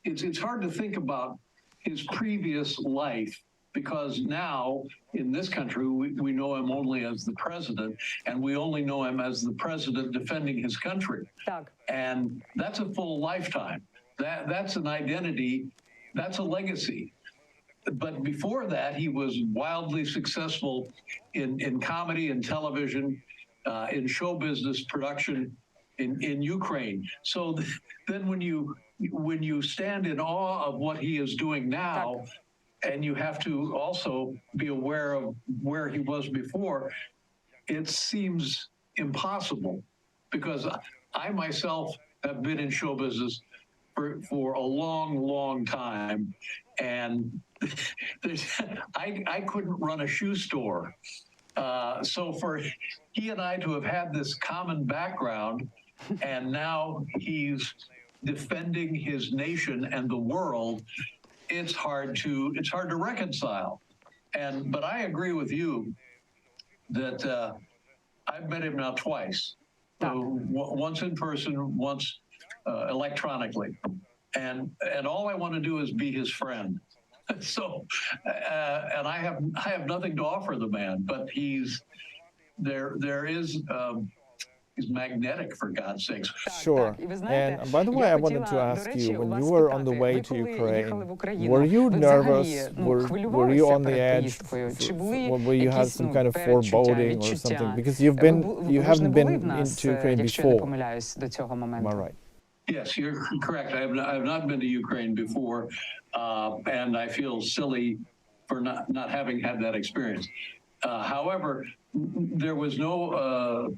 it's hard to think about his previous life, because now in this country, we know him only as the president, and we only know him as the president defending his country. And that's a full lifetime. That's an identity, that's a legacy. But before that, he was wildly successful in comedy and television, in show business production in Ukraine. So then when you stand in awe of what he is doing now, and you have to also be aware of where he was before, it seems impossible, because I myself have been in show business for a long, long time, and I couldn't run a shoe store. So for he and I to have had this common background, and now he's defending his nation and the world, it's hard to reconcile. But I agree with you that I've met him now twice, once in person, once electronically, and all I want to do is be his friend. So, and I have nothing to offer the man, but he's magnetic, for God's sakes. Sure. And by the way, I wanted to ask you, when you were on the way to Ukraine, were you nervous? Were you on the edge? Were you had some kind of foreboding or something? Because you haven't been into Ukraine before. Am I right? Yes, you're correct. I have not been to Ukraine before, and I feel silly for not having had that experience. However, there was no,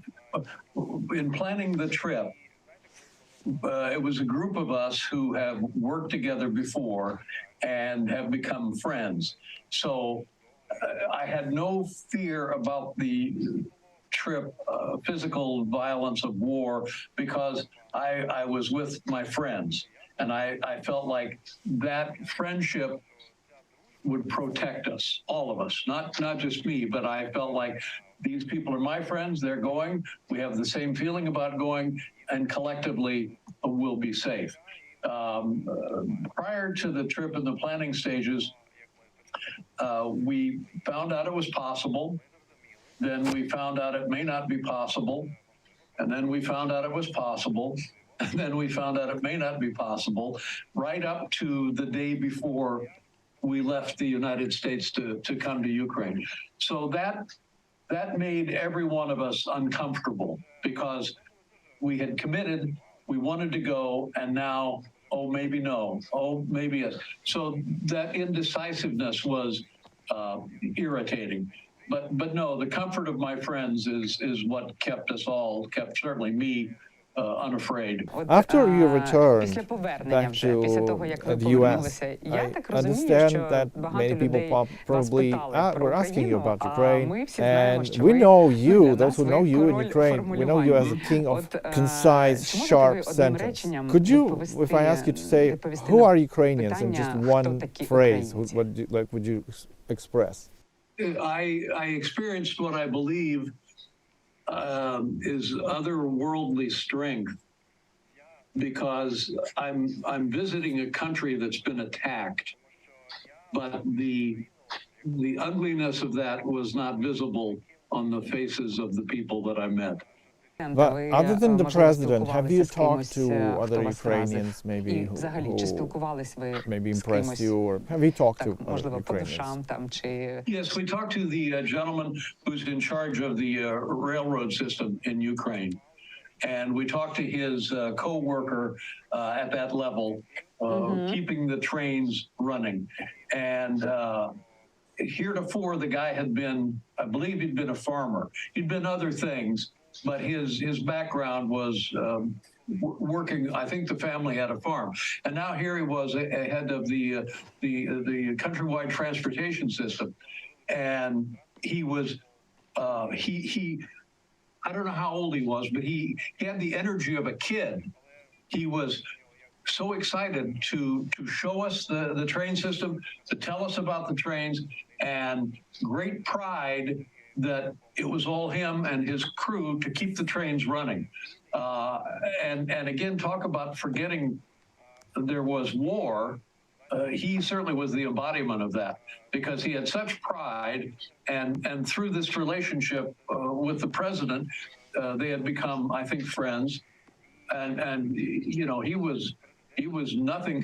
in planning the trip, it was a group of us who have worked together before and have become friends. So I had no fear about the trip, physical violence of war, because I was with my friends, and I felt like that friendship would protect us, all of us, not just me, but I felt like these people are my friends, they're going, we have the same feeling about going, and collectively we'll be safe. Prior to the trip in the planning stages, we found out it was possible, then we found out it may not be possible, and then we found out it was possible, and then we found out it may not be possible, right up to the day before we left the United States to come to Ukraine. So that made every one of us uncomfortable, because we had committed, we wanted to go, and now, oh, maybe no, oh, maybe yes. So that indecisiveness was irritating. But no, the comfort of my friends is what kept us all, kept certainly me, unafraid. After you returned back to the US, I understand that many people probably were asking you about Ukraine, and we know you, those who know you in Ukraine, we know you as a king of concise, sharp sentence. Could you, if I ask you to say, who are Ukrainians in just one phrase, what would you express? I experienced what I believe is otherworldly strength, because I'm visiting a country that's been attacked, but the ugliness of that was not visible on the faces of the people that I met. But other than the president, have you talked to other Ukrainians maybe who maybe impressed you, or have you talked to other Ukrainians? Yes, we talked to the gentleman who's in charge of the railroad system in Ukraine. And we talked to his co-worker at that level, keeping the trains running. And heretofore, the guy had been, I believe he'd been a farmer. He'd been other things, but his background was working. I think the family had a farm, and now here he was head of the countrywide transportation system, and he was he I don't know how old he was, but he had the energy of a kid. He was so excited to show us the train system, to tell us about the trains, and great pride that it was all him and his crew to keep the trains running. And again, talk about forgetting there was war, he certainly was the embodiment of that, because he had such pride, and through this relationship with the president, they had become, I think, friends, and you know, he was nothing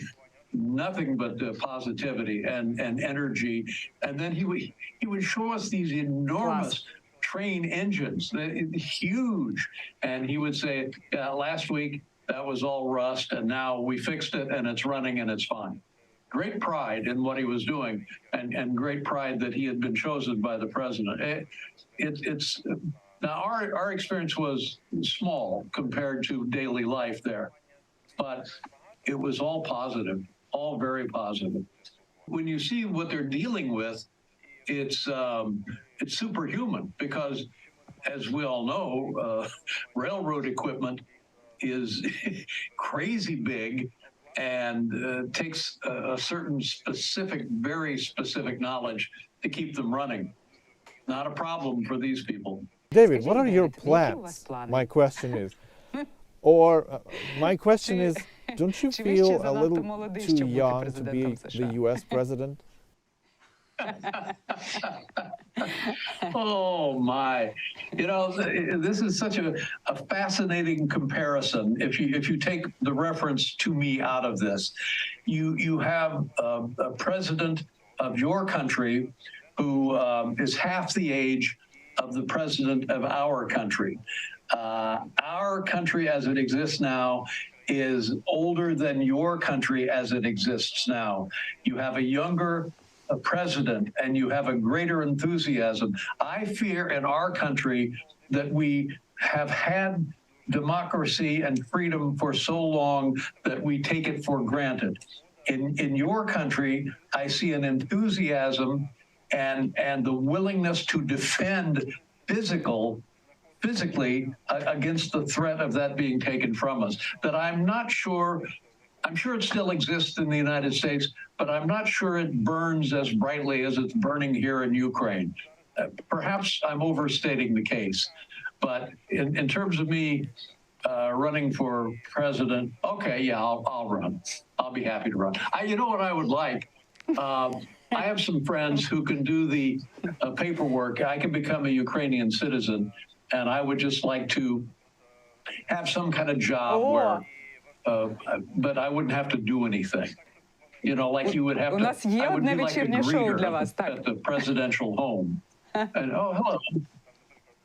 but positivity and energy, and then he would show us these enormous train engines, huge, and he would say, yeah, last week that was all rust, and now we fixed it and it's running and it's fine. Great pride in what he was doing, and great pride that he had been chosen by the president. Now our experience was small compared to daily life there, but it was all positive, all very positive. When you see what they're dealing with, it's superhuman, because as we all know, railroad equipment is crazy big, and takes a certain specific, very specific knowledge to keep them running. Not a problem for these people. David, what are your plans? My question is. Or my question is, don't you feel a little too young to be the US president? Oh my! You know, this is such a fascinating comparison. If you take the reference to me out of this, you have a president of your country who is half the age of the president of our country. Our country as it exists now is older than your country as it exists now. You have a younger president, and you have a greater enthusiasm. I fear in our country that we have had democracy and freedom for so long that we take it for granted. In your country, I see an enthusiasm and the willingness to defend physically against the threat of that being taken from us, that I'm sure it still exists in the United States, but I'm not sure it burns as brightly as it's burning here in Ukraine. Perhaps I'm overstating the case, but in terms of me running for president, okay, yeah, I'll run. I'll be happy to run. You know what I would like? I have some friends who can do the paperwork. I can become a Ukrainian citizen, and I would just like to have some kind of job where, but I wouldn't have to do anything. You know, like you would have to, I would be like a greeter at the presidential home. And, oh, hello.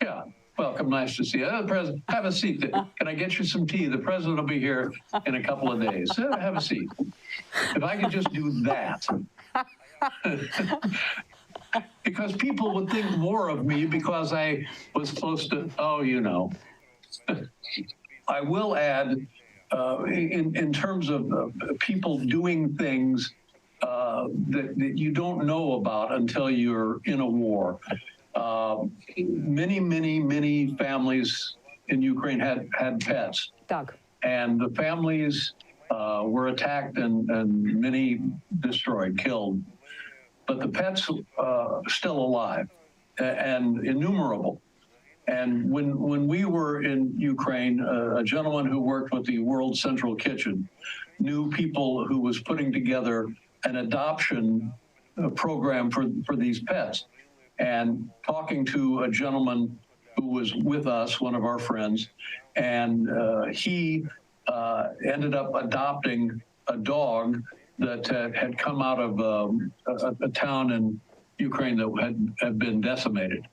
Yeah, welcome, nice to see you. President, have a seat. Can I get you some tea? The president will be here in a couple of days. Have a seat. If I could just do that. Because people would think more of me because I was close to, oh, you know. I will add, in terms of people doing things that you don't know about until you're in a war. Many families in Ukraine had pets. Doug. And the families were attacked and many destroyed, killed. But the pets still alive and innumerable. And when we were in Ukraine, a gentleman who worked with the World Central Kitchen knew people who was putting together an adoption program for these pets. And talking to a gentleman who was with us, one of our friends, and he ended up adopting a dog that had come out of a town in Ukraine that had been decimated.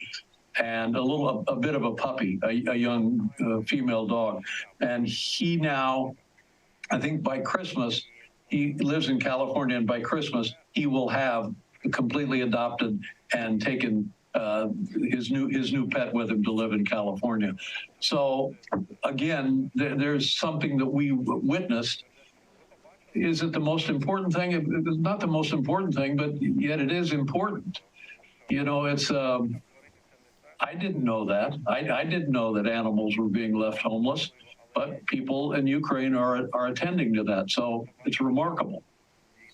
And a bit of a puppy, a young female dog. And he now, I think by Christmas, he lives in California, and by Christmas, he will have completely adopted and taken his new pet with him to live in California. So again, there's something that we witnessed. Is it the most important thing? It's not the most important thing, but yet it is important. You know, it's, I didn't know that. I didn't know that animals were being left homeless, but people in Ukraine are attending to that. So it's remarkable.